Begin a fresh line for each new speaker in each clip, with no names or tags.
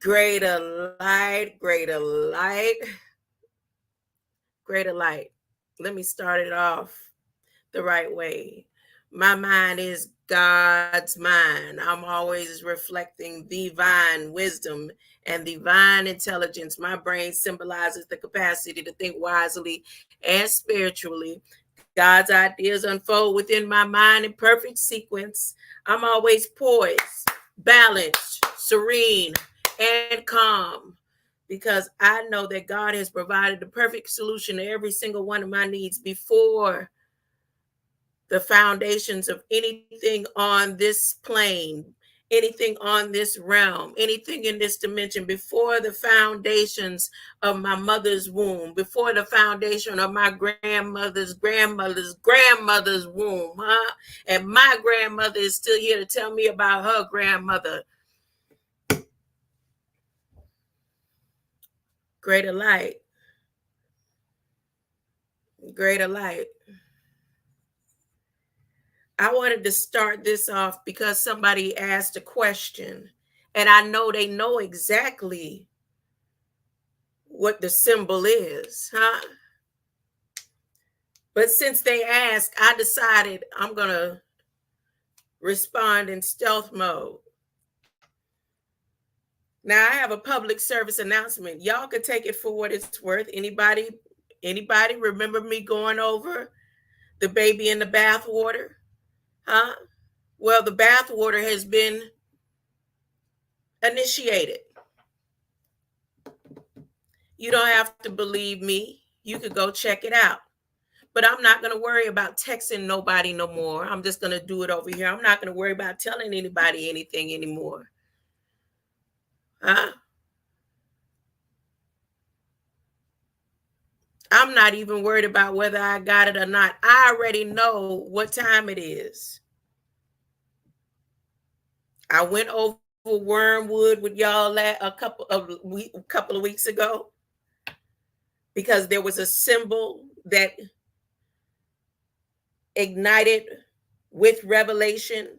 Greater light, greater light, greater light. Let me start it off the right way. My mind is God's mind. I'm always reflecting divine wisdom and divine intelligence. My brain symbolizes the capacity to think wisely and spiritually. God's ideas unfold within my mind in perfect sequence. I'm always poised, balanced, serene, and calm because I know that God has provided the perfect solution to every single one of my needs before the foundations of anything on this plane, anything on this realm, anything in this dimension, before the foundations of my mother's womb, before the foundation of my grandmother's grandmother's womb, huh? And my grandmother is still here to tell me about her grandmother. Greater light. Greater light. I wanted to start this off because somebody asked a question, and I know they know exactly what the symbol is, huh? But since they asked, I decided I'm going to respond in stealth mode. Now, I have a public service announcement. Y'all could take it for what it's worth. Anybody remember me going over the baby in the bathwater? Huh? Well, the bathwater has been initiated. You don't have to believe me. You could go check it out. But I'm not going to worry about texting nobody no more. I'm just going to do it over here. I'm not going to worry about telling anybody anything anymore. Huh? I'm not even worried about whether I got it or not. I already know what time it is. I went over Wormwood with y'all a couple of weeks ago because there was a symbol that ignited with revelation,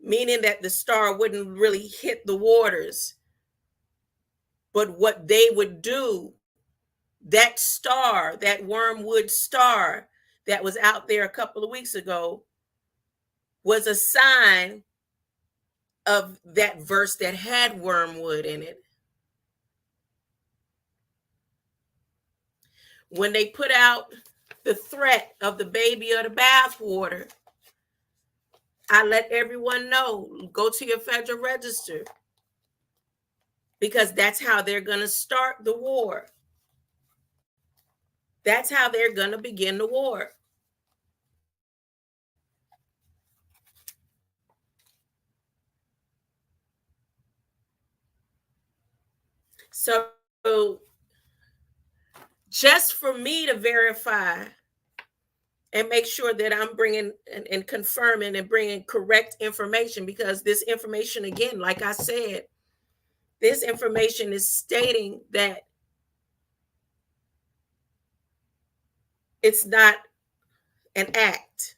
meaning that the star wouldn't really hit the waters. But what they would do, that star, that Wormwood star that was out there a couple of weeks ago, was a sign of that verse that had wormwood in it. When they put out the threat of the baby or the bathwater, I let everyone know, go to your Federal Register, because that's how they're going to start the war. That's how they're going to begin the war. So just for me to verify and make sure that I'm bringing and confirming and bringing correct information, because this information, again, like I said, this information is stating that it's not an act.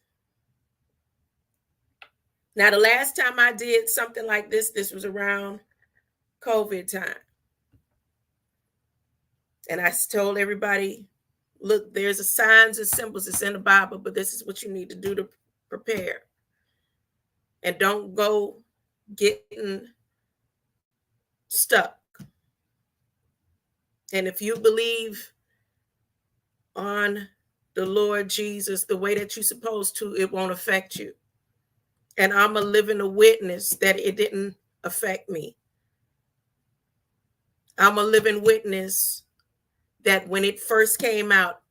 Now, the last time I did something like this was around COVID time. And I told everybody, look, there's a signs and symbols. It's in the Bible, but this is what you need to do to prepare. And don't go getting stuck. And if you believe on the Lord Jesus the way that you're supposed to, it won't affect you. And I'm a living witness that it didn't affect me. I'm a living witness that when it first came out,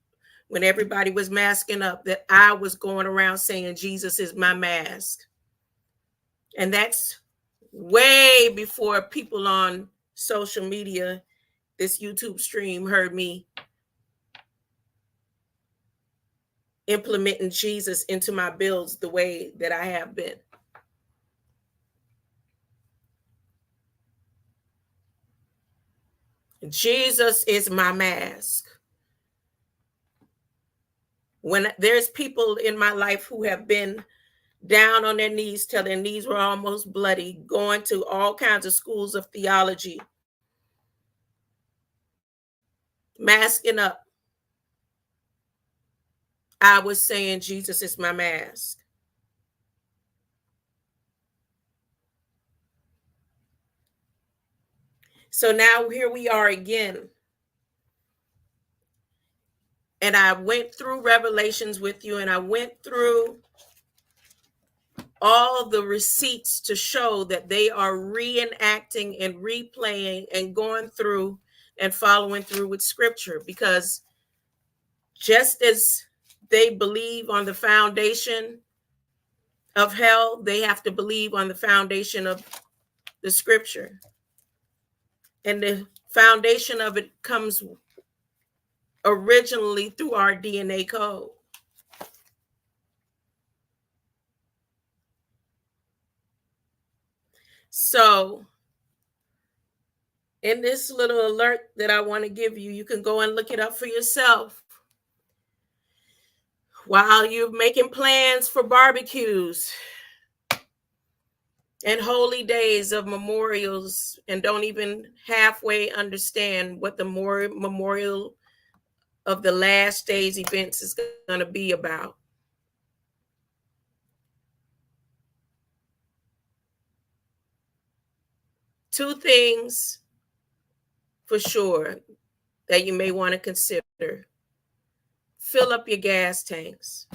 when everybody was masking up, that I was going around saying Jesus is my mask. And that's way before people on social media, this YouTube stream, heard me implementing Jesus into my builds the way that I have been. Jesus is my mask. When there's people in my life who have been down on their knees till their knees were almost bloody, going to all kinds of schools of theology, masking up. I was saying, Jesus is my mask. So now here we are again. And I went through Revelations with you, and I went through all the receipts to show that they are reenacting and replaying and going through and following through with scripture, because just as they believe on the foundation of hell, they have to believe on the foundation of the scripture. And the foundation of it comes originally through our DNA code. So in this little alert that I want to give you, you can go and look it up for yourself. While you're making plans for barbecues and holy days of memorials and don't even halfway understand what the memorial of the last days events is going to be about. Two things for sure that you may want to consider. Fill up your gas tanks.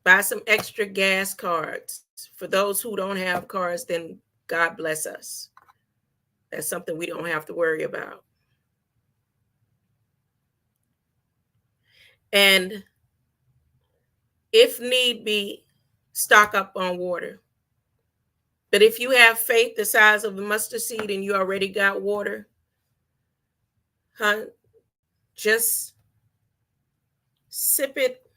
Buy some extra gas cards. For those who don't have cars, then God bless us. That's something we don't have to worry about. And if need be, stock up on water. But if you have faith the size of a mustard seed and you already got water, just sip it.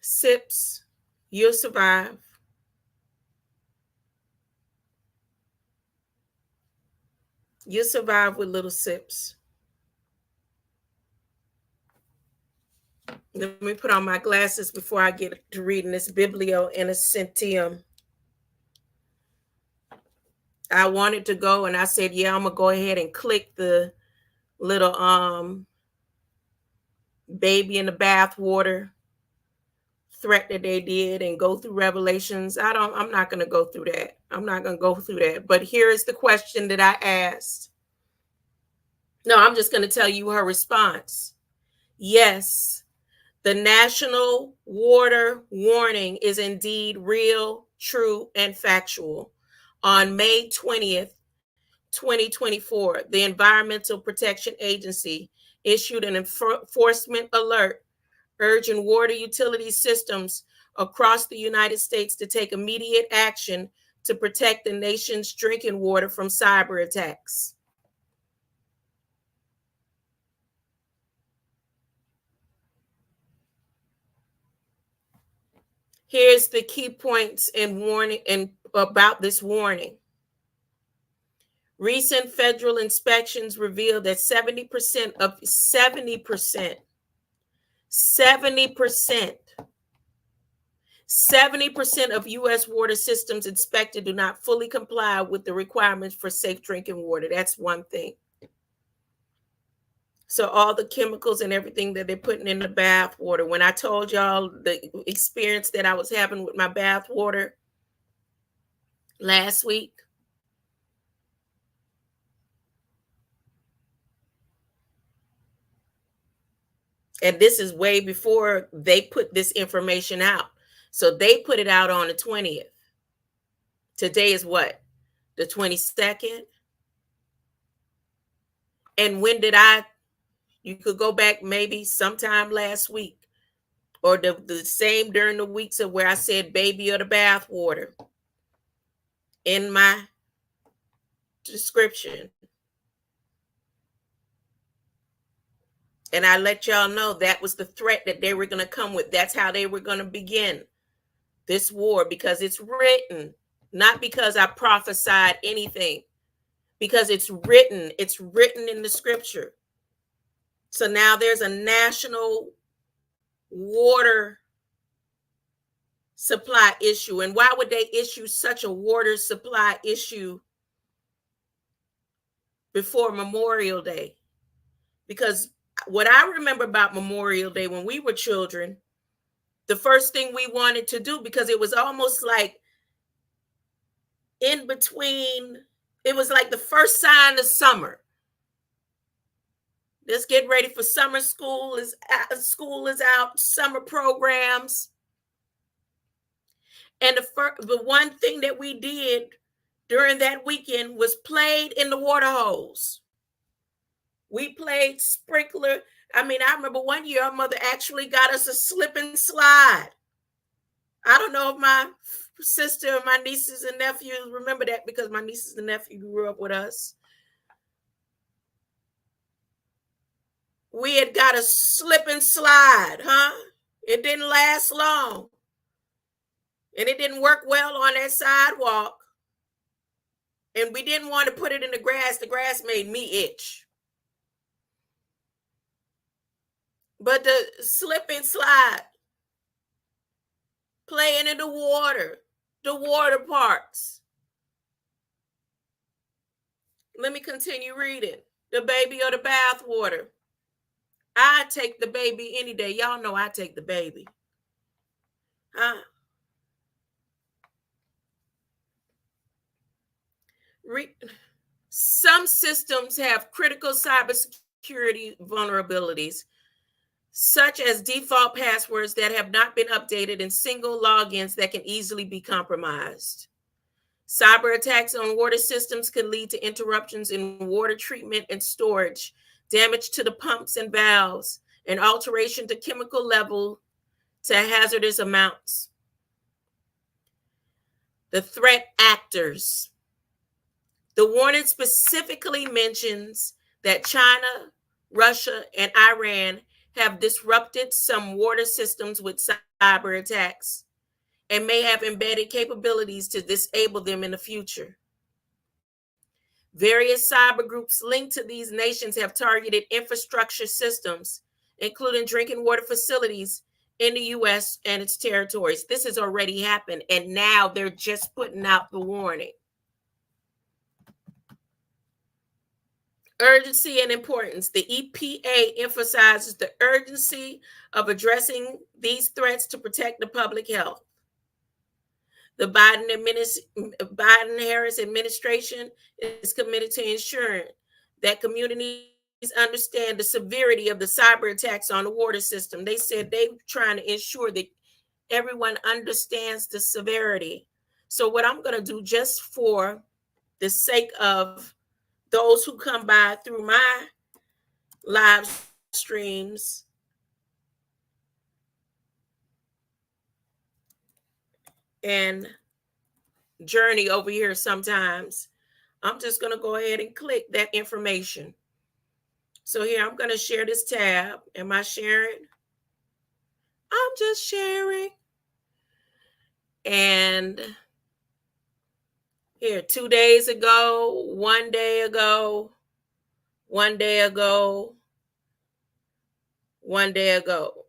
Sips, you'll survive. You'll survive with little sips. Let me put on my glasses before I get to reading this Biblia Innocentium. I wanted to go and I said, yeah, I'm going to go ahead and click the little baby in the bathwater threat that they did and go through Revelations. I'm not going to go through that. I'm not going to go through that. But here is the question that I asked. No, I'm just going to tell you her response. Yes, the national water warning is indeed real, true, and factual. On May 20th, 2024, the Environmental Protection Agency issued an enforcement alert urging water utility systems across the United States to take immediate action to protect the nation's drinking water from cyber attacks. Here's the key points and warning and about this warning. Recent federal inspections revealed that 70% of U.S. water systems inspected do not fully comply with the requirements for safe drinking water. That's one thing. So all the chemicals and everything that they're putting in the bath water. When I told y'all the experience that I was having with my bath water last week, and this is way before they put this information out. So they put it out on the 20th. Today is what? The 22nd? And when did you could go back maybe sometime last week or the same during the weeks of where I said baby or the bath water in my description. And I let y'all know that was the threat that they were going to come with. That's how they were going to begin this war, because it's written, not because I prophesied anything, because it's written in the scripture. So now there's a national water supply issue. And why would they issue such a water supply issue before Memorial Day? Because what I remember about Memorial Day when we were children, the first thing we wanted to do, because it was almost like in between, it was like the first sign of summer. Let's get ready for summer. School is out, summer programs. And the one thing that we did during that weekend was played in the water hose. We played sprinkler. I mean, I remember one year our mother actually got us a slip and slide. I don't know if my sister and my nieces and nephews remember that, because my nieces and nephews grew up with us. We had got a slip and slide, huh? It didn't last long. And it didn't work well on that sidewalk. And we didn't want to put it in the grass. The grass made me itch. But the slip and slide, playing in the water parks. Let me continue reading. The baby or the bathwater. I take the baby any day. Y'all know I take the baby. Huh? Some systems have critical cybersecurity vulnerabilities, such as default passwords that have not been updated and single logins that can easily be compromised. Cyber attacks on water systems can lead to interruptions in water treatment and storage, damage to the pumps and valves, and alteration to chemical level to hazardous amounts. The threat actors. The warning specifically mentions that China, Russia, and Iran have disrupted some water systems with cyber attacks and may have embedded capabilities to disable them in the future. Various cyber groups linked to these nations have targeted infrastructure systems, including drinking water facilities in the U.S. and its territories. This has already happened, and now they're just putting out the warning. Urgency and importance. The EPA emphasizes the urgency of addressing these threats to protect the public health. The Biden-Harris administration is committed to ensuring that communities understand the severity of the cyber attacks on the water system. They said they're trying to ensure that everyone understands the severity. So what I'm going to do, just for the sake of those who come by through my live streams, and journey over here sometimes, I'm just going to go ahead and click that information. So here, I'm going to share this tab. Am I sharing? I'm just sharing. And here, 2 days ago, 1 day ago, 1 day ago, 1 day ago,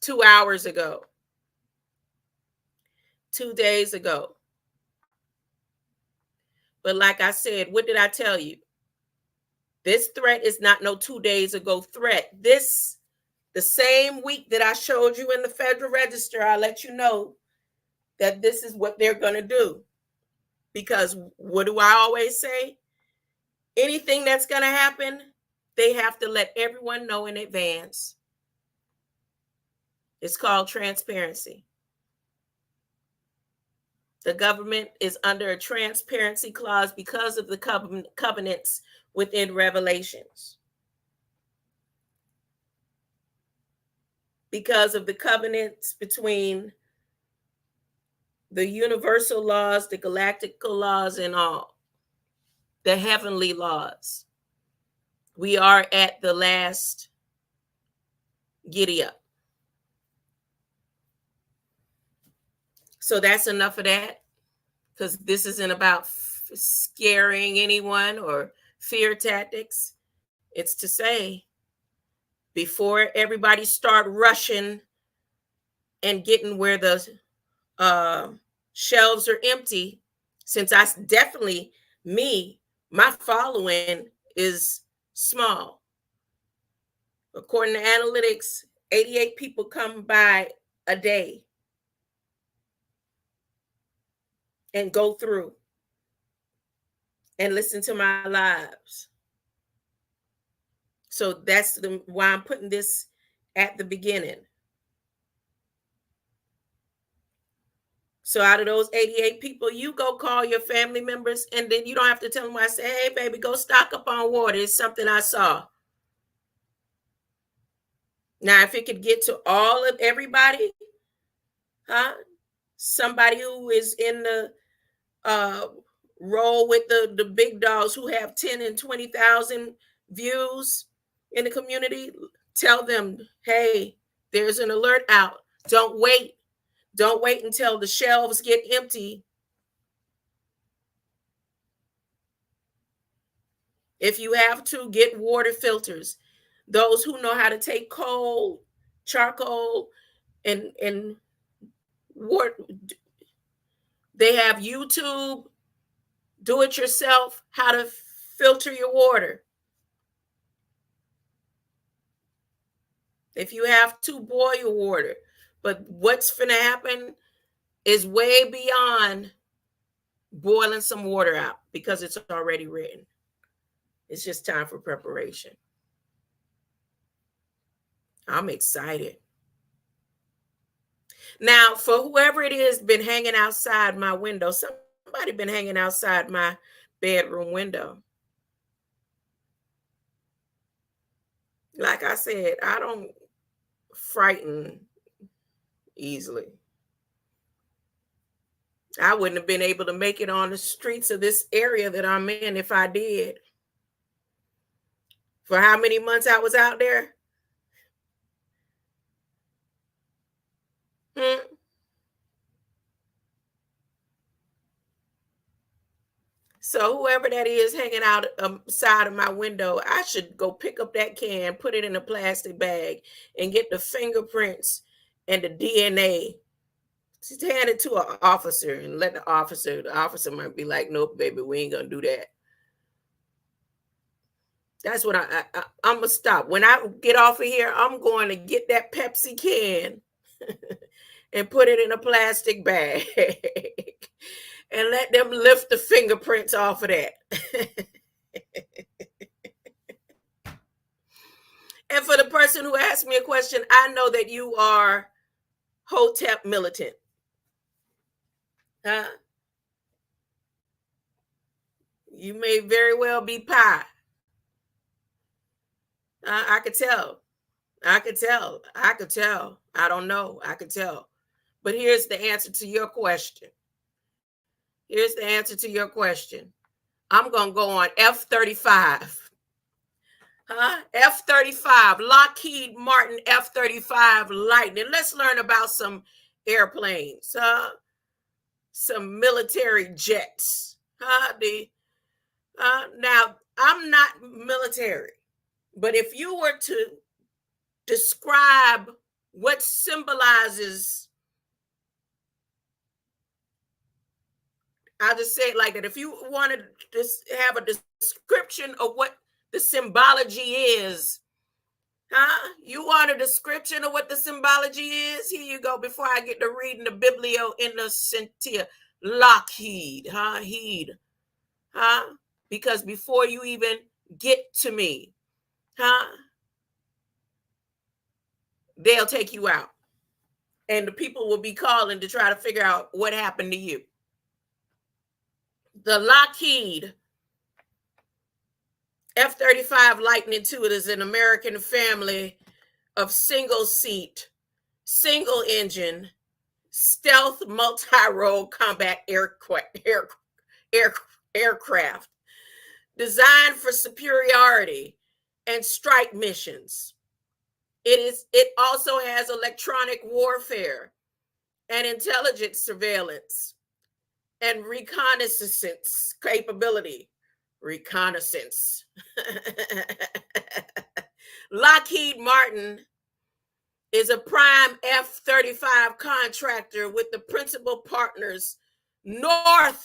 2 hours ago, 2 days ago. But like I said, what did I tell you? This threat is not no 2 days ago threat. This, the same week that I showed you in the Federal Register, I let you know that this is what they're going to do. Because what do I always say? Anything that's going to happen, they have to let everyone know in advance. It's called transparency. The government is under a transparency clause because of the covenants within Revelations. Because of the covenants between the universal laws, the galactical laws, and all, the heavenly laws. We are at the last giddy up. So that's enough of that, because this isn't about scaring anyone or fear tactics. It's to say before everybody start rushing and getting where the shelves are empty, since I definitely, my following is small. According to analytics, 88 people come by a day and go through and listen to my lives. So that's why I'm putting this at the beginning. So out of those 88 people, you go call your family members, and then you don't have to tell them. I say, hey, baby, go stock up on water. It's something I saw. Now, if it could get to all of everybody, somebody who is in the role with the big dogs who have 10 and 20,000 views in the community, tell them, hey, there's an alert out. Don't wait. Don't wait until the shelves get empty. If you have to, get water filters. Those who know how to take coal, charcoal, and water, they have YouTube, do it yourself, how to filter your water. If you have to, boil water. But what's finna happen is way beyond boiling some water out, because it's already written. It's just time for preparation. I'm excited. Now, for whoever it is been hanging outside my window, somebody been hanging outside my bedroom window. Like I said, I don't frighten easily. I wouldn't have been able to make it on the streets of this area that I'm in if I did. For how many months I was out there? So whoever that is hanging out side of my window, I should go pick up that can, put it in a plastic bag, and get the fingerprints and the DNA. Just hand it to an officer and let the officer might be like, nope, baby, we ain't gonna do that. That's what I'm gonna stop. When I get off of here, I'm going to get that Pepsi can and put it in a plastic bag and let them lift the fingerprints off of that. And for the person who asked me a question, I know that you are Hotep militant. You may very well be Pi. I could tell. I could tell. I don't know. I could tell. But here's the answer to your question. I'm going to go on F-35. F-35, Lockheed Martin F-35 Lightning. Let's learn about some airplanes, some military jets. Now, I'm not military, but if you were to describe what symbolizes, I'll just say it like that. If you wanted to have a description of what the symbology is, you want a description of what the symbology is? Here you go. Before I get to reading the Biblia Innocentium, Lockheed, heed, because before you even get to me, they'll take you out, and the people will be calling to try to figure out what happened to you. The Lockheed F-35 Lightning II is an American family of single-seat, single-engine, stealth multi-role combat aircraft designed for superiority and strike missions. It also has electronic warfare and intelligence surveillance and reconnaissance capability. Reconnaissance. Lockheed Martin is a prime F-35 contractor with the principal partners Northrop,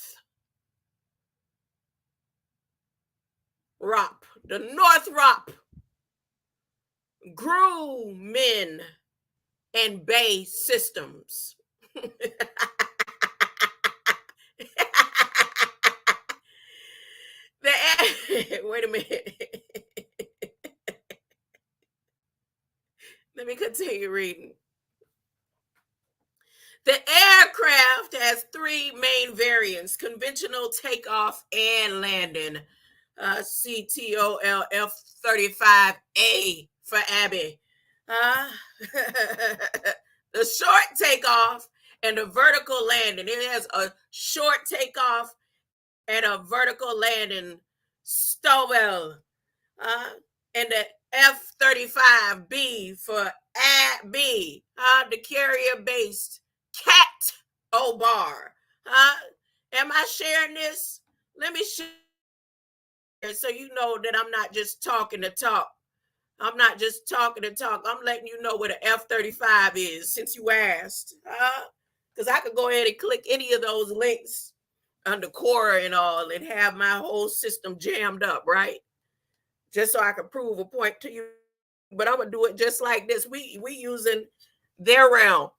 the Northrop Grumman and Bay Systems. Wait a minute. Let me continue reading. The aircraft has three main variants: conventional takeoff and landing, CTOL F-35A for Abby. The short takeoff and the vertical landing. It has a short takeoff and a vertical landing, Stowell. And the F-35B for AB, the carrier-based Cat O-Bar. Am I sharing this? Let me share so you know that I'm not just talking to talk. I'm not just talking to talk. I'm letting you know what an F-35 is, since you asked. Because I could go ahead and click any of those links under Quora and all and have my whole system jammed up, right? Just so I can prove a point to you. But I'm going to do it just like this. We using their realm.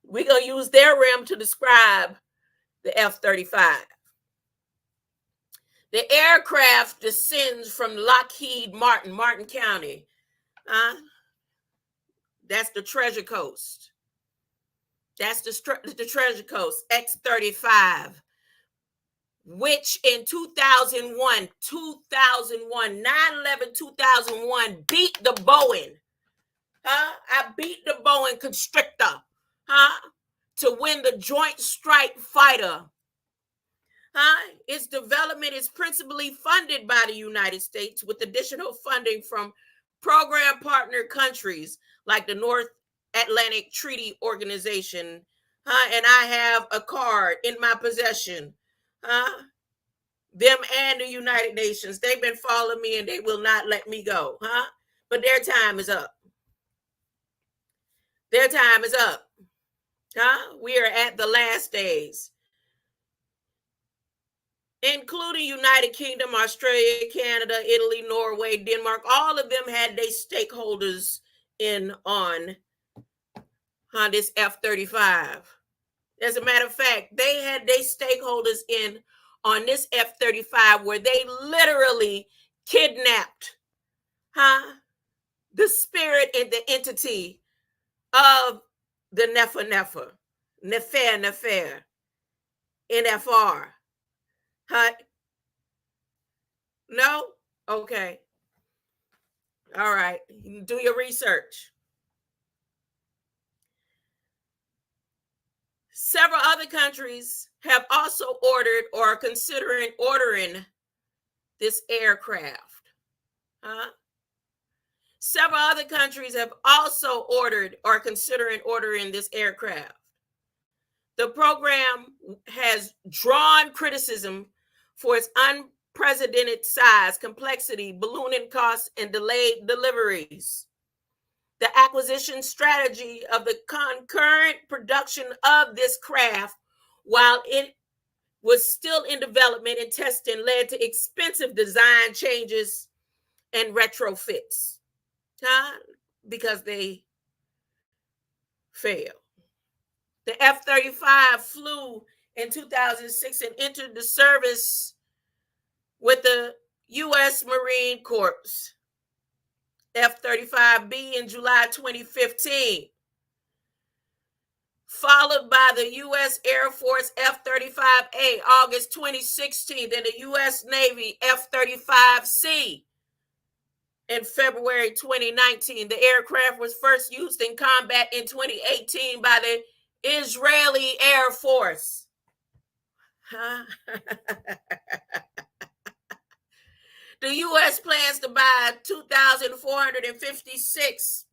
We're going to use their realm to describe the F-35. The aircraft descends from Lockheed Martin County. That's the Treasure Coast. That's the Treasure Coast, X-35, which in 2001, 9/11/2001, beat the Boeing. I beat the Boeing Constrictor to win the Joint Strike Fighter. Its development is principally funded by the United States with additional funding from program partner countries like the North Atlantic Treaty Organization. And I have a card in my possession. Them and the United Nations, they've been following me and they will not let me go. But their time is up. Their time is up. We are at the last days, including United Kingdom, Australia, Canada, Italy, Norway, Denmark. All of them had their stakeholders in on this F-35. As a matter of fact, they had their stakeholders in on this F-35 where they literally kidnapped the spirit and the entity of the Nefer, NFR. No? Okay. All right. You can do your research. Several other countries have also ordered or are considering ordering this aircraft. Several other countries have also ordered or considering ordering this aircraft. The program has drawn criticism for its unprecedented size, complexity, ballooning costs, and delayed deliveries. The acquisition strategy of the concurrent production of this craft, while it was still in development and testing, led to expensive design changes and retrofits, because they failed. The F-35 flew in 2006 and entered the service with the U.S. Marine Corps. F-35B in July 2015, followed by the U.S. Air Force F-35A August 2016, and the U.S. Navy F-35C in February 2019. The aircraft was first used in combat in 2018 by the Israeli Air Force. The U.S. plans to buy 2,456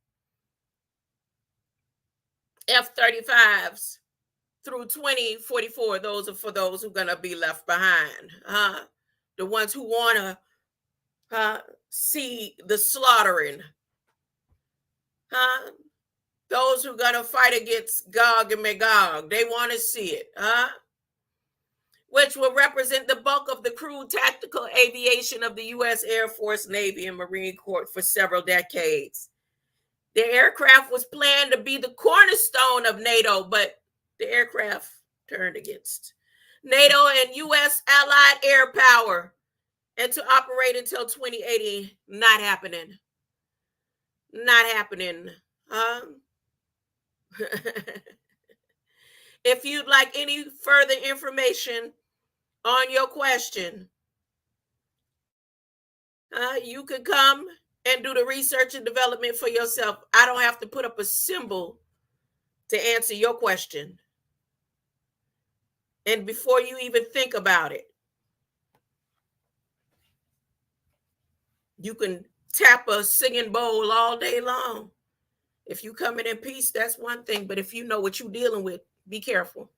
F-35s through 2044. Those are for those who are going to be left behind. The ones who want to see the slaughtering. Huh? Those who are going to fight against Gog and Magog, they want to see it. Huh? Which will represent the bulk of the crude tactical aviation of the U.S. Air Force, Navy, and Marine Corps for several decades. The aircraft was planned to be the cornerstone of NATO, but the aircraft turned against NATO and U.S. allied air power, and to operate until 2080. Not happening. Not happening. If you'd like any further information on your question, you could come and do the research and development for yourself. I don't have to put up a symbol to answer your question. And before you even think about it, you can tap a singing bowl all day long. If you come in peace, that's one thing. But if you know what you're dealing with, be careful.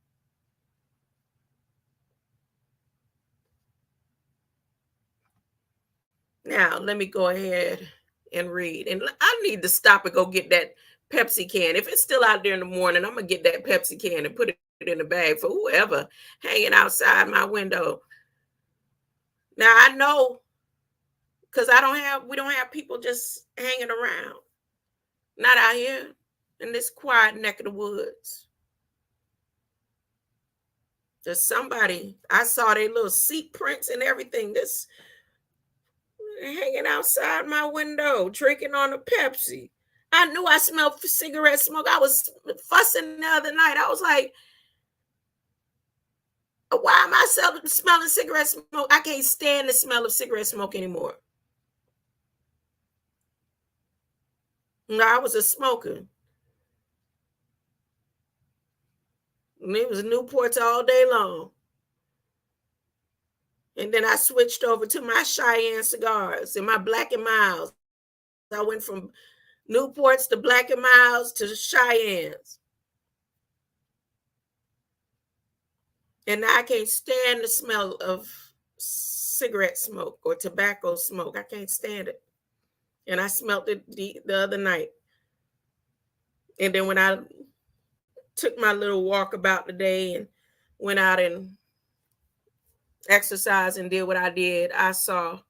Now, let me go ahead and read. And I need to stop and go get that Pepsi can. If it's still out there in the morning, I'm going to get that Pepsi can and put it in the bag for whoever hanging outside my window. Now, I know, because we don't have people just hanging around. Not out here in this quiet neck of the woods. There's somebody, I saw their little seat prints and everything. This hanging outside my window, drinking on a Pepsi. I knew I smelled cigarette smoke. I was fussing the other night. I was like, why am I smelling cigarette smoke? I can't stand the smell of cigarette smoke anymore. No, I was a smoker. And it was Newports all day long. And then I switched over to my Cheyenne cigars and my Black and Milds. I went from Newports to Black and Milds to Cheyennes. And now I can't stand the smell of cigarette smoke or tobacco smoke. I can't stand it. And I smelled it the other night. And then when I took my little walk about the day and went out and exercised and did what I did, I saw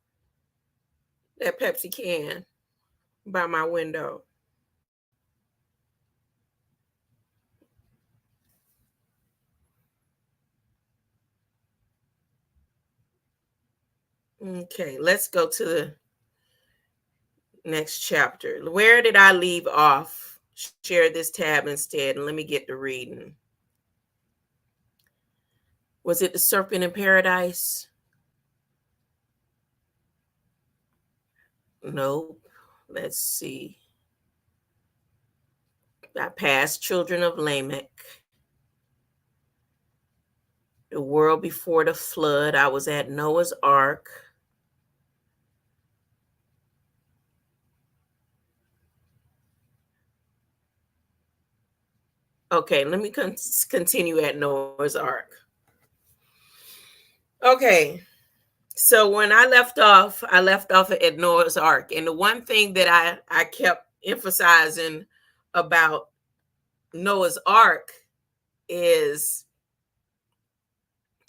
that Pepsi can by my window. Okay, let's go to the next chapter. Where did I leave off? Share this tab instead, and let me get to reading. Was it the serpent in paradise? Nope. Let's see. I passed children of Lamech. The world before the flood. I was at Noah's Ark. Okay, let me continue at Noah's Ark. Okay, so when I left off at Noah's Ark. And the one thing that I kept emphasizing about Noah's Ark is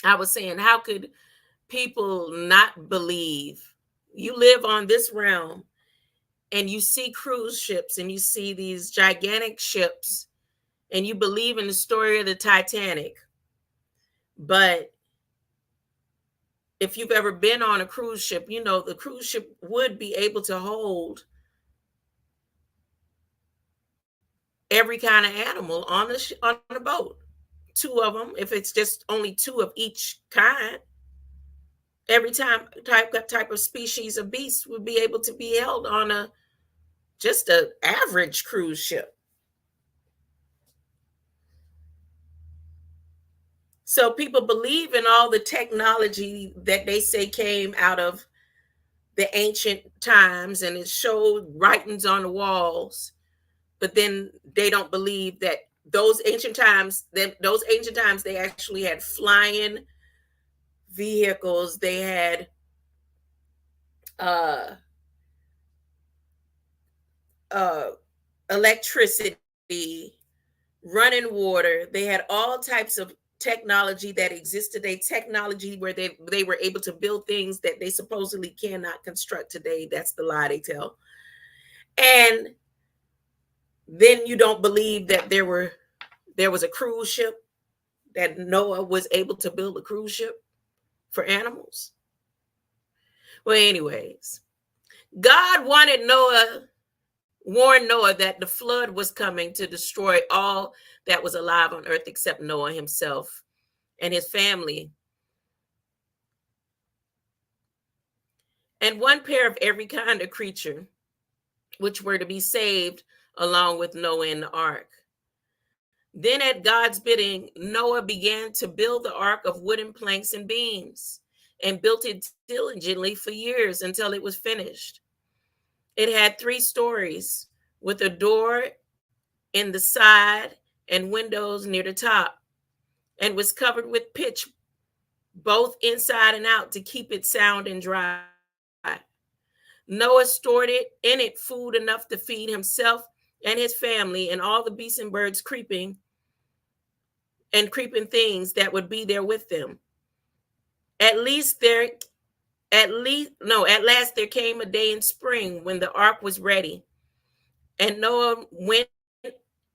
I was saying, how could people not believe? You live on this realm and you see cruise ships and you see these gigantic ships and you believe in the story of the Titanic. But if you've ever been on a cruise ship, you know the cruise ship would be able to hold every kind of animal on the boat. Two of them, if it's just only two of each kind. Every type of species of beast would be able to be held on just an average cruise ship. So people believe in all the technology that they say came out of the ancient times, and it showed writings on the walls, but then they don't believe that those ancient times they actually had flying vehicles. They had uh, electricity, running water. They had all types of technology that existed. A technology where they were able to build things that they supposedly cannot construct today. That's the lie they tell. And then you don't believe that there was a cruise ship, that Noah was able to build a cruise ship for animals. Well, anyways, God warned Noah that the flood was coming to destroy all that was alive on earth except Noah himself and his family, and one pair of every kind of creature, which were to be saved along with Noah in the ark. Then, at God's bidding, Noah began to build the ark of wooden planks and beams, and built it diligently for years until it was finished. It had 3 stories, with a door in the side and windows near the top, and was covered with pitch both inside and out to keep it sound and dry. Noah stored in it food enough to feed himself and his family and all the beasts and birds creeping things that would be there with them. At last there came a day in spring when the ark was ready, and Noah went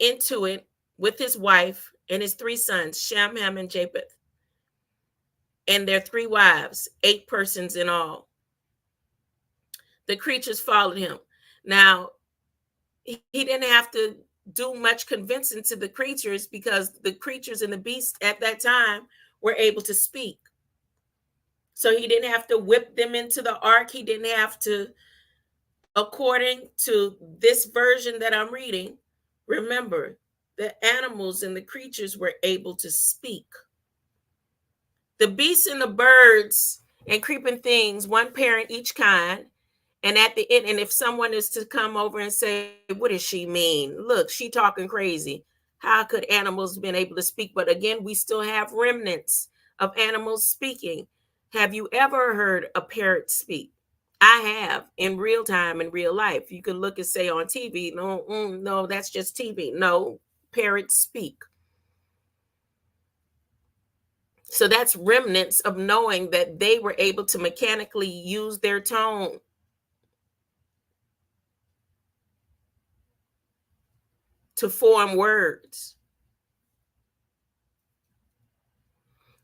into it with his wife and his 3 sons, Shem, Ham, and Japheth, and their 3 wives, 8 persons in all. The creatures followed him. Now, he didn't have to do much convincing to the creatures, because the creatures and the beasts at that time were able to speak. So he didn't have to whip them into the ark. He didn't have to, according to this version that I'm reading, remember, the animals and the creatures were able to speak. The beasts and the birds and creeping things, one parent each kind. And at the end, and if someone is to come over and say, what does she mean? Look, she talking crazy. How could animals been able to speak? But again, we still have remnants of animals speaking. Have you ever heard a parrot speak? I have, in real time, in real life. You can look and say on TV, no, that's just TV. No, parrots speak. So that's remnants of knowing that they were able to mechanically use their tone to form words.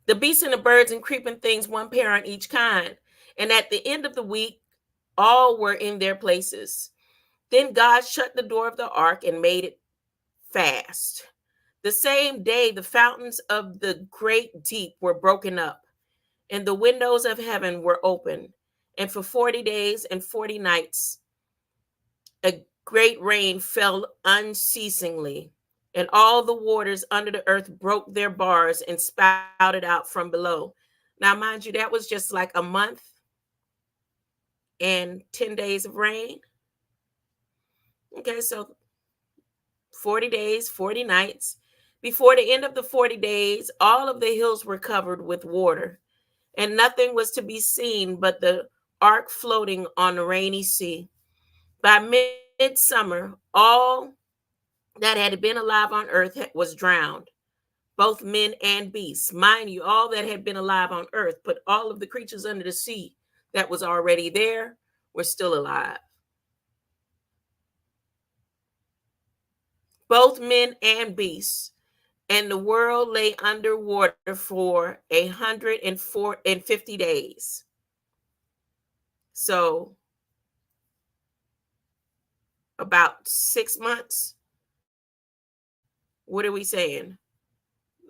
The beasts and the birds and creeping things, one pair on each kind. And at the end of the week, all were in their places. Then God shut the door of the ark and made it fast. The same day, the fountains of the great deep were broken up, and the windows of heaven were opened. And for 40 days and 40 nights, a great rain fell unceasingly, and all the waters under the earth broke their bars and spouted out from below. Now, mind you, that was just like a month and 10 days of rain. Okay, so 40 days, 40 nights. Before the end of the 40 days, all of the hills were covered with water, and nothing was to be seen but the ark floating on the rainy sea. By midsummer, all that had been alive on earth was drowned, both men and beasts. Mind you, all that had been alive on earth, but all of the creatures under the sea that was already there were still alive. Both men and beasts. And the world lay under water for 150 days. So about 6 months. What are we saying?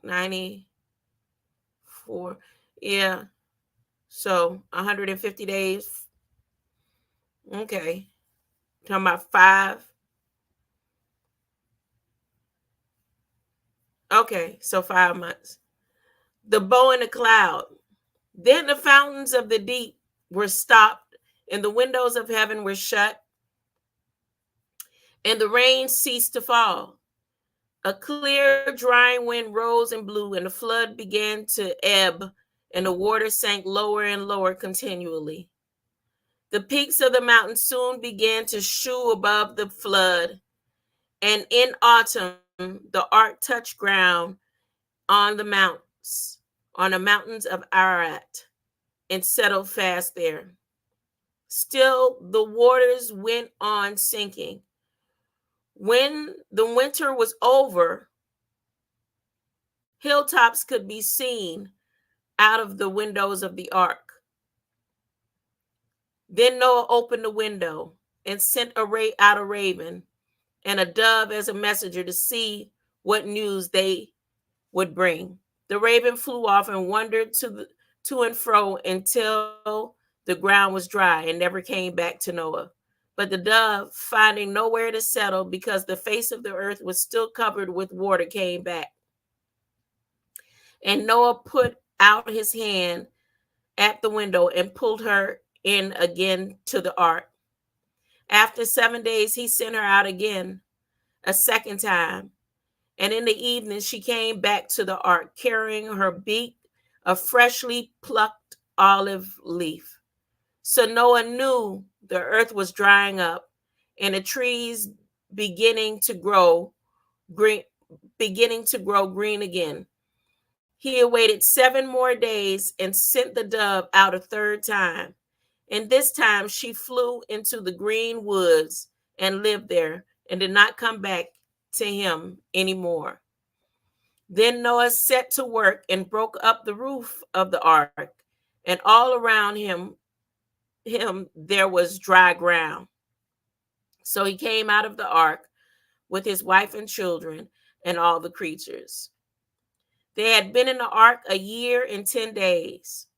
94. Yeah. So 150 days. Okay. Talking about 5. Okay. So 5 months. The bow and the cloud. Then the fountains of the deep were stopped, and the windows of heaven were shut, and the rain ceased to fall. A clear, drying wind rose and blew, and the flood began to ebb, and the water sank lower and lower continually. The peaks of the mountains soon began to shew above the flood, and in autumn the ark touched ground on the mountains, on the mountains of Ararat, and settled fast there. Still, the waters went on sinking. When the winter was over, hilltops could be seen out of the windows of the ark. Then Noah opened the window and sent out a raven and a dove as a messenger to see what news they would bring. The raven flew off and wandered to and fro until the ground was dry and never came back to Noah. But the dove, finding nowhere to settle because the face of the earth was still covered with water, came back. And Noah put out his hand at the window and pulled her in again to the ark. After 7 days, he sent her out again a second time. And in the evening, she came back to the ark, carrying her beak of freshly plucked olive leaf. So Noah knew the earth was drying up and the trees beginning to grow green again. He awaited 7 more days and sent the dove out a third time. And this time she flew into the green woods and lived there and did not come back to him anymore. Then Noah set to work and broke up the roof of the ark, and all around him there was dry ground. So he came out of the ark with his wife and children and all the creatures. They had been in the ark a year and 10 days.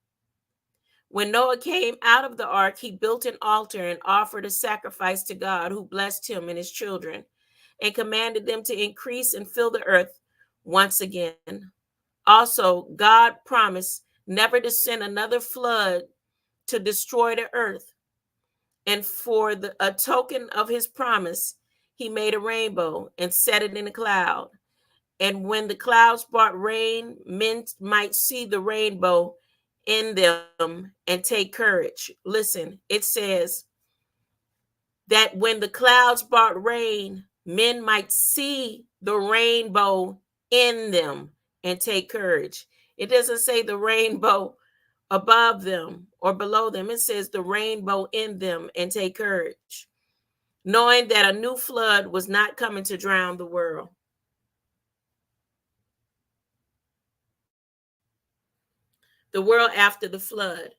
When Noah came out of the ark, he built an altar and offered a sacrifice to God, who blessed him and his children and commanded them to increase and fill the earth once again. Also, God promised never to send another flood to destroy the earth. And for a token of his promise, he made a rainbow and set it in a cloud. And when the clouds brought rain, men might see the rainbow in them and take courage. Listen, it says that when the clouds brought rain, men might see the rainbow in them and take courage. It doesn't say the rainbow above them or below them. It says the rainbow in them and take courage, knowing that a new flood was not coming to drown the world. The world after the flood.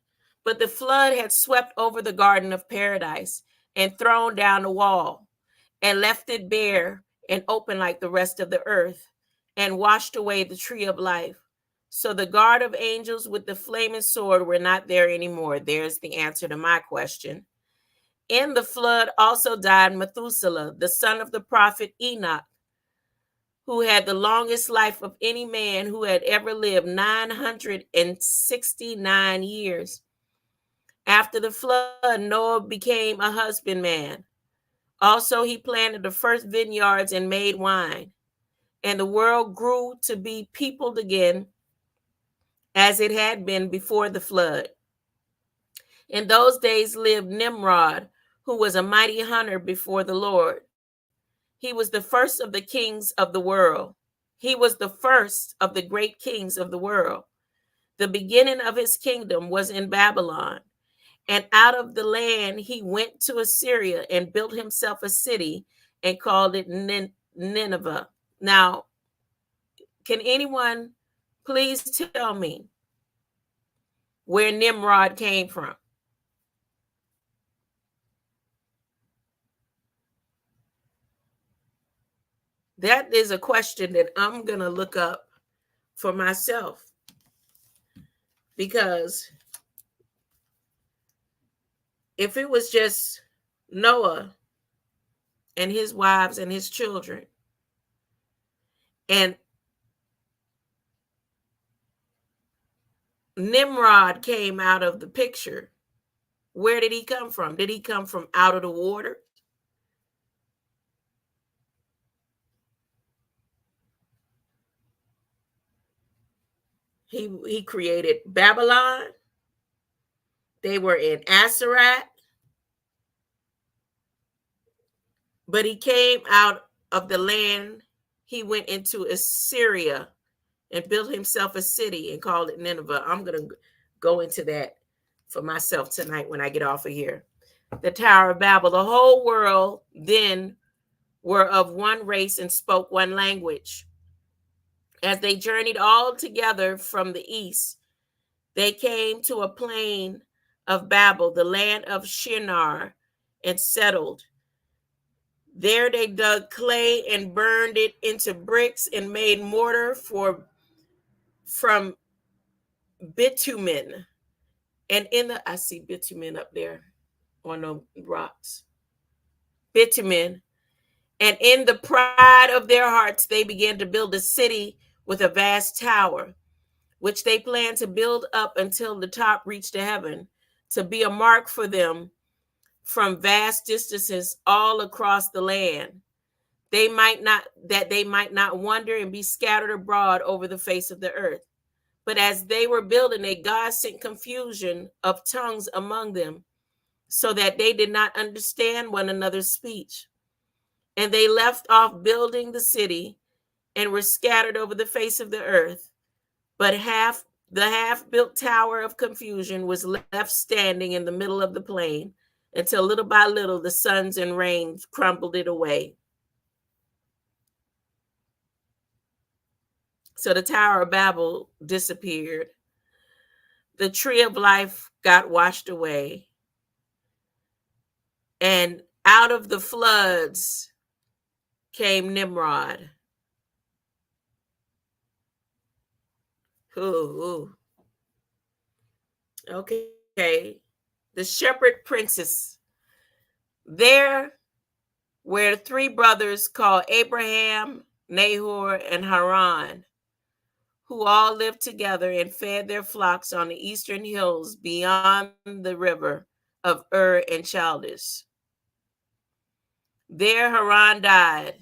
But the flood had swept over the Garden of Paradise and thrown down the wall and left it bare and open like the rest of the earth and washed away the tree of life. So the guard of angels with the flaming sword were not there anymore. There's the answer to my question. In the flood also died Methuselah, the son of the prophet Enoch, who had the longest life of any man who had ever lived, 969 years. After the flood, Noah became a husbandman. Also, he planted the first vineyards and made wine. And the world grew to be peopled again as it had been before the flood. In those days lived Nimrod, who was a mighty hunter before the Lord. He was the first of the kings of the world. He was the first of the great kings of the world. The beginning of his kingdom was in Babylon. And out of the land he went to Assyria and built himself a city and called it Nineveh. Now, can anyone please tell me where Nimrod came from? That is a question that I'm going to look up for myself, because if it was just Noah and his wives and his children, and Nimrod came out of the picture, where did he come from? Did he come from out of the water? He created Babylon. They were in Asarat. But he came out of the land. He went into Assyria and built himself a city and called it Nineveh. I'm going to go into that for myself tonight when I get off of here. The Tower of Babel. The whole world then were of one race and spoke one language. As they journeyed all together from the east, they came to a plain of Babel, the land of Shinar, and settled. There they dug clay and burned it into bricks and made mortar from bitumen. And I see bitumen up there on the rocks. Bitumen. And in the pride of their hearts, they began to build a city with a vast tower, which they planned to build up until the top reached to heaven, to be a mark for them from vast distances all across the land. They might not wander and be scattered abroad over the face of the earth. But as they were building it, God sent confusion of tongues among them, so that they did not understand one another's speech. And they left off building the city and were scattered over the face of the earth. But the half-built tower of confusion was left standing in the middle of the plain, until little by little the suns and rains crumbled it away. So the Tower of Babel disappeared. The tree of life got washed away. And out of the floods came Nimrod. Ooh. Okay. The shepherd princess. There were three brothers called Abraham, Nahor, and Haran, who all lived together and fed their flocks on the eastern hills beyond the river of Ur and Chaldees. There Haran died,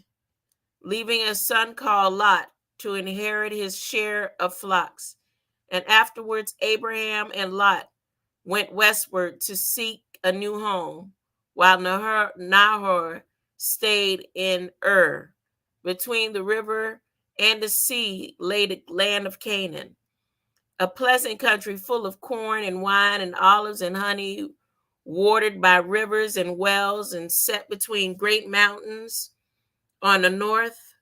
leaving a son called Lot to inherit his share of flocks. And afterwards Abraham and Lot went westward to seek a new home, while Nahor stayed in Ur. Between the river and the sea lay the land of Canaan, a pleasant country full of corn and wine and olives and honey, watered by rivers and wells, and set between great mountains on the north.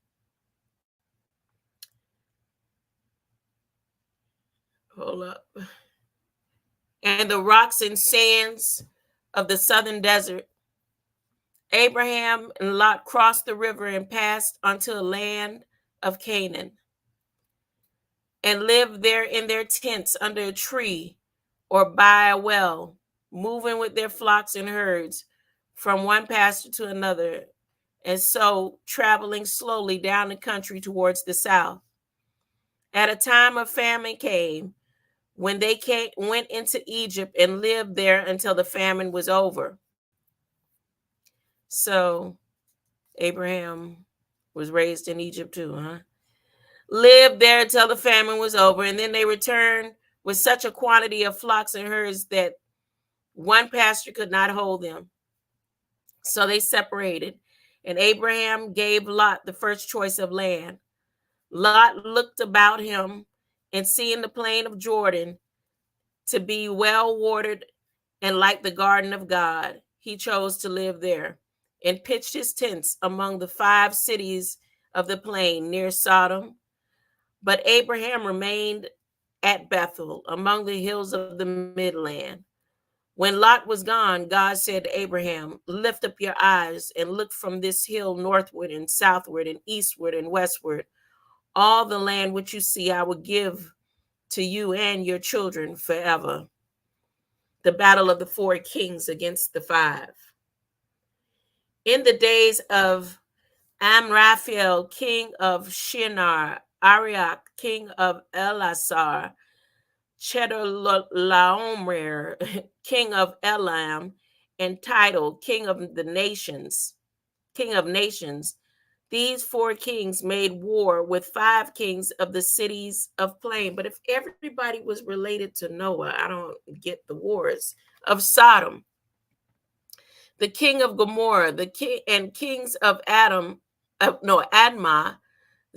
Hold up. And the rocks and sands of the southern desert. Abraham and Lot crossed the river and passed onto the land of Canaan, and lived there in their tents under a tree or by a well, moving with their flocks and herds from one pasture to another, and so traveling slowly down the country towards the south. At a time of famine came, when they went into Egypt and lived there until the famine was over. So Abraham was raised in Egypt too, huh? Lived there until the famine was over, and then they returned with such a quantity of flocks and herds that one pasture could not hold them. So they separated, and Abraham gave Lot the first choice of land. Lot looked about him, and seeing the plain of Jordan to be well watered and like the garden of God, he chose to live there, and pitched his tents among the 5 cities of the plain near Sodom. But Abraham remained at Bethel, among the hills of the Midland. When Lot was gone, God said to Abraham, "Lift up your eyes and look from this hill northward and southward and eastward and westward. All the land which you see I will give to you and your children forever." The battle of the 4 kings against the 5. In the days of Amraphel, king of Shinar, Arioch, king of Elasar, Chedorlaomer, king of Elam, and Tidal, king of nations. These 4 kings made war with 5 kings of the cities of plain. But if everybody was related to Noah, I don't get the wars of Sodom. the king of Gomorrah, the king and kings of Admah,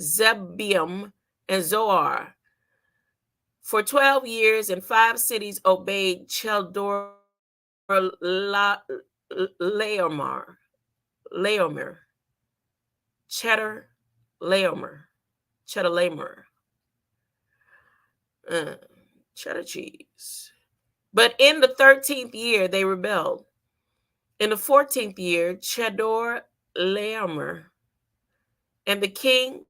Zebium, and Zoar. For 12 years and 5 cities obeyed Laomer, Chedorlaomer, cheddar cheese. But in the 13th year they rebelled. In the 14th year, Chedorlaomer and the king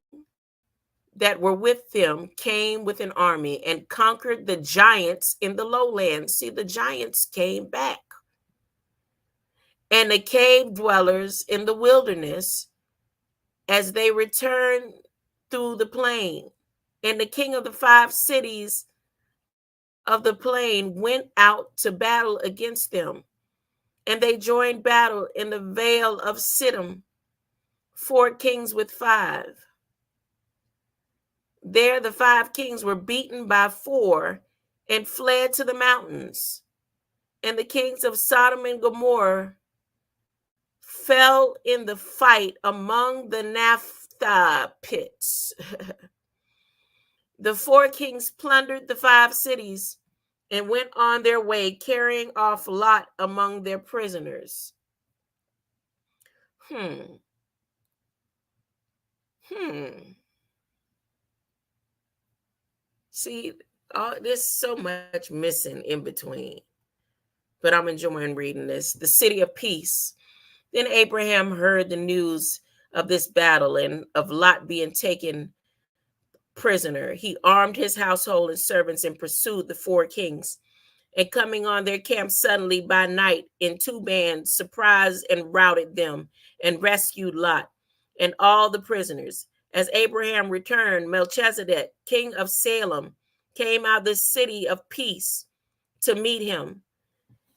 that were with them came with an army and conquered the giants in the lowlands. See, the giants came back. And the cave dwellers in the wilderness as they returned through the plain. And the king of the 5 cities of the plain went out to battle against them. And they joined battle in the vale of Siddim, 4 kings with 5. There the 5 kings were beaten by 4 and fled to the mountains. And the kings of Sodom and Gomorrah fell in the fight among the naphtha pits. The 4 kings plundered the 5 cities and went on their way, carrying off Lot among their prisoners. See, there's so much missing in between, but I'm enjoying reading this. The city of peace. Then Abraham heard the news of this battle and of Lot being taken prisoner. He armed his household and servants and pursued the 4 kings. And coming on their camp suddenly by night in 2 bands, surprised and routed them and rescued Lot and all the prisoners. As Abraham returned, Melchizedek, king of Salem, came out of the city of peace to meet him.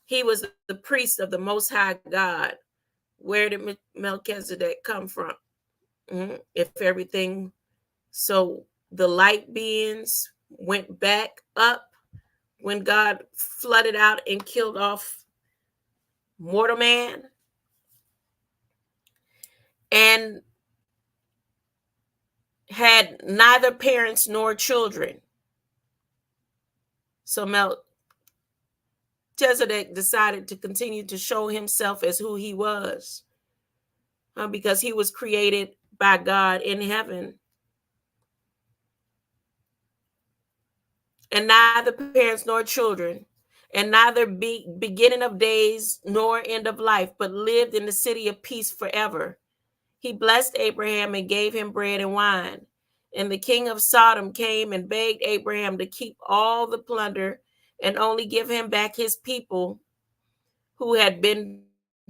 He was the priest of the Most High God. Where did Melchizedek come from? If everything, so the light beings went back up when God flooded out and killed off mortal man, and had neither parents nor children. So Melchizedek decided to continue to show himself as who he was, because he was created by God in heaven. And neither parents nor children, and neither beginning of days nor end of life, but lived in the city of peace forever. He blessed Abraham and gave him bread and wine. And the king of Sodom came and begged Abraham to keep all the plunder and only give him back his people who had been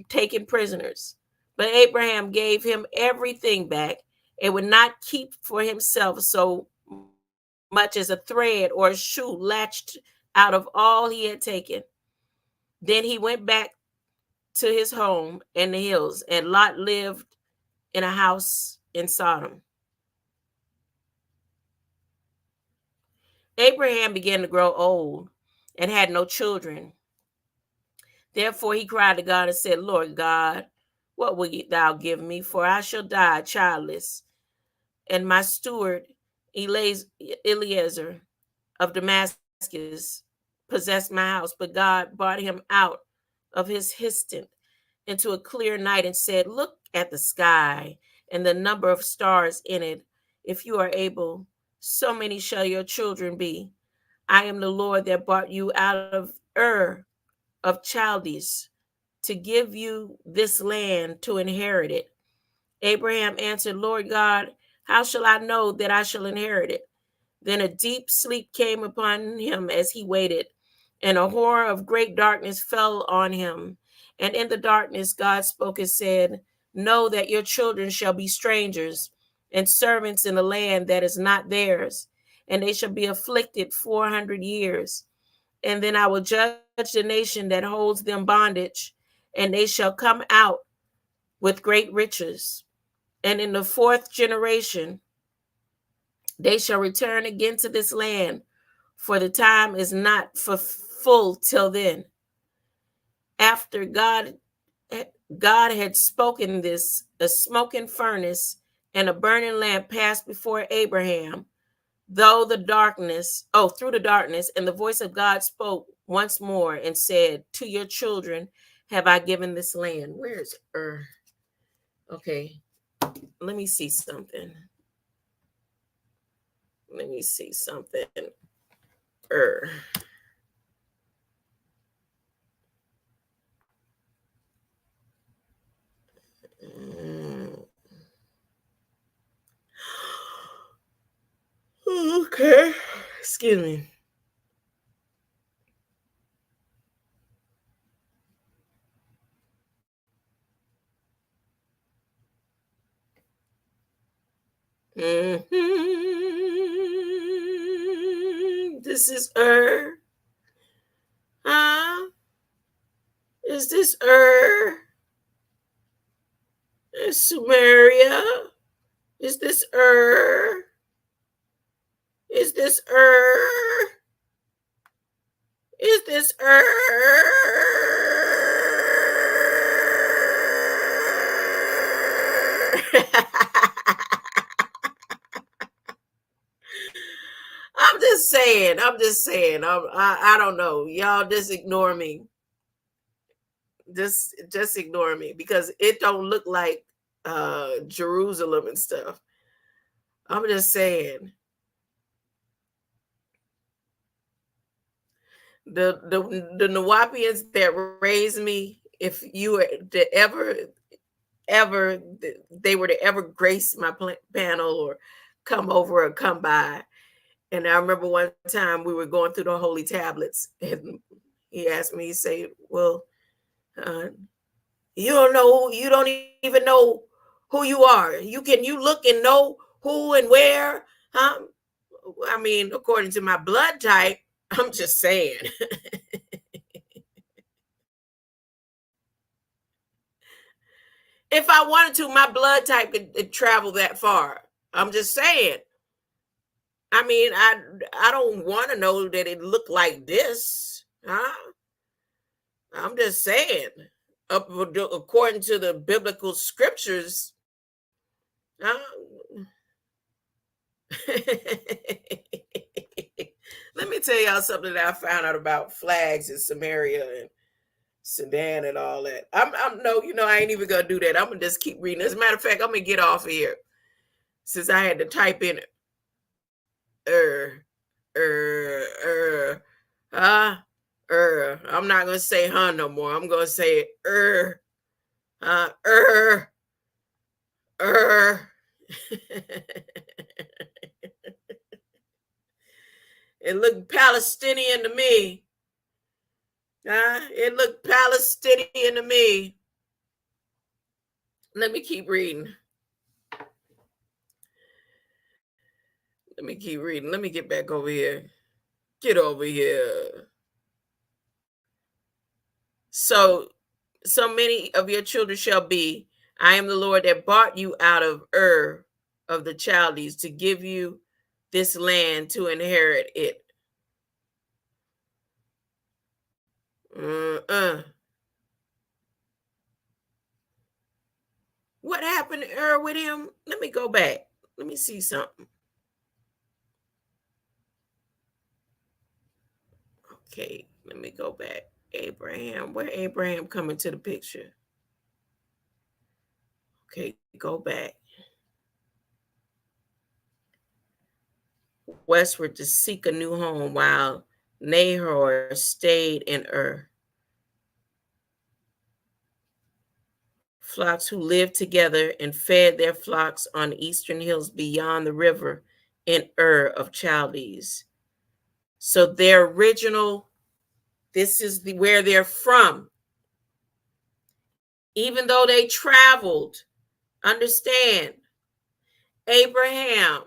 taken prisoners. But Abraham gave him everything back and would not keep for himself so much as a thread or a shoe latched out of all he had taken. Then he went back to his home in the hills, and Lot lived in a house in Sodom. Abraham began to grow old and had no children. Therefore he cried to God and said, Lord God, what will thou give me? For I shall die childless. And my steward, Eliezer of Damascus, possessed my house. But God brought him out of his instant into a clear night and said, look at the sky and the number of stars in it. If you are able, so many shall your children be. I am the Lord that brought you out of Ur of Chaldees to give you this land to inherit it. Abraham answered, Lord God, how shall I know that I shall inherit it? Then a deep sleep came upon him as he waited, and a horror of great darkness fell on him. And in the darkness God spoke and said, know that your children shall be strangers and servants in a land that is not theirs, and they shall be afflicted 400 years. And then I will judge the nation that holds them bondage, and they shall come out with great riches. And in the 4th generation, they shall return again to this land, for the time is not for full till then. After God God had spoken this, a smoking furnace and a burning lamp passed before Abraham, through the darkness, and the voice of God spoke once more and said, to your children have I given this land. Where's Ur? Okay, let me see something. Let me see something. Ur. Okay, excuse me. This is Ur. Huh? Is this Ur? Is Sumeria? Is this Ur? Is this Ur? Is this Ur? I'm just saying. I'm just saying. I don't know. Y'all just ignore me. Just ignore me because it don't look like Jerusalem and stuff. I'm just saying. The Nawapians that raised me, if you were to ever they were to ever grace my panel or come over or come by. And I remember one time we were going through the holy tablets and he asked me, he said, well, you don't even know who you are. You look and know who and where, huh? I mean, according to my blood type, I'm just saying. If I wanted to, my blood type could travel that far. I'm just saying. I mean, I don't want to know that it looked like this. Huh? I'm just saying. According to the biblical scriptures. Huh? Let me tell y'all something that I found out about flags in Samaria and Sudan and all that. I'm no, I ain't even gonna do that. I'm gonna just keep reading. As a matter of fact, I'm gonna get off of here since I had to type in er er uh I'm not gonna say huh no more. I'm gonna say uh er It looked Palestinian to me. It looked Palestinian to me. Let me keep reading. Let me keep reading. Let me get back over here. Get over here. So many of your children shall be. I am the Lord that brought you out of Ur of the Chaldees to give you this land to inherit it. What happened to Ur with him? Let me go back. Let me see something. Okay, let me go back. Abraham, where Abraham come into the picture? Okay, go back. Westward to seek a new home while Nahor stayed in Ur. Flocks who lived together and fed their flocks on eastern hills beyond the river in Ur of Chaldees. So their original, this is where they're from. Even though they traveled, understand, Abraham,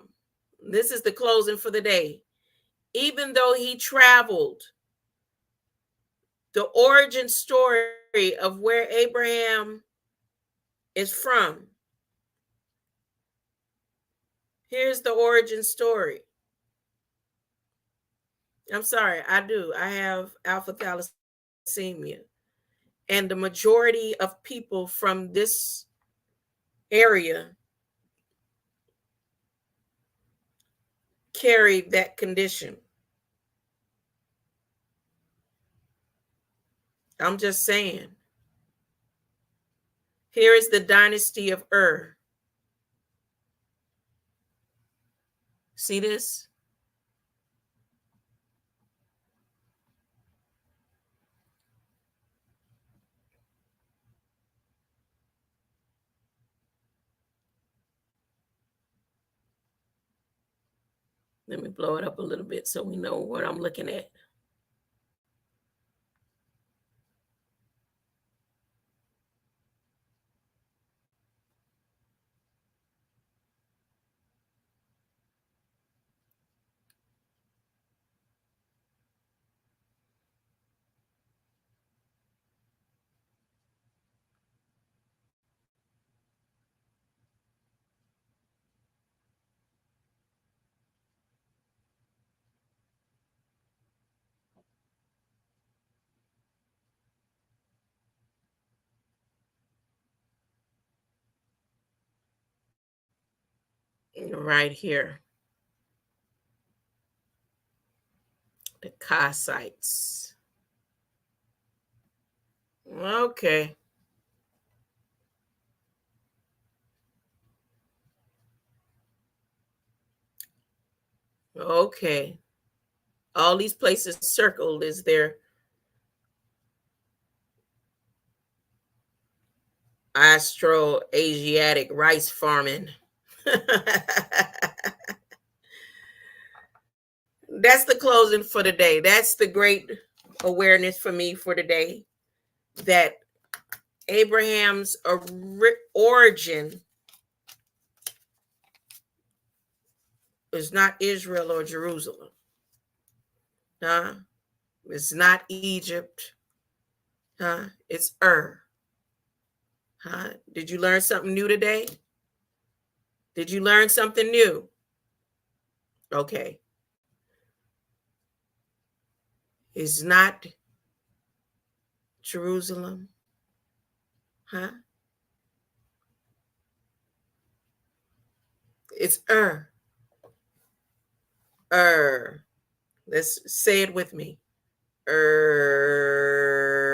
this is the closing for the day. Even though he traveled, the origin story of where Abraham is from. Here's the origin story. I'm sorry, I do. I have alpha thalassemia. And the majority of people from this area carried that condition. I'm just saying. Here is the dynasty of Ur. See this? Let me blow it up a little bit so we know what I'm looking at. Right here. The Kassites. Okay. Okay. All these places circled is their Austro-Asiatic rice farming. That's the closing for the day. That's the great awareness for me for today, that Abraham's origin is not Israel or Jerusalem. Huh? It's not Egypt. Huh? It's Ur. Huh? Did you learn something new today? Did you learn something new? Okay. It's not Jerusalem. Huh? It's Ur. Ur. Let's say it with me. Ur.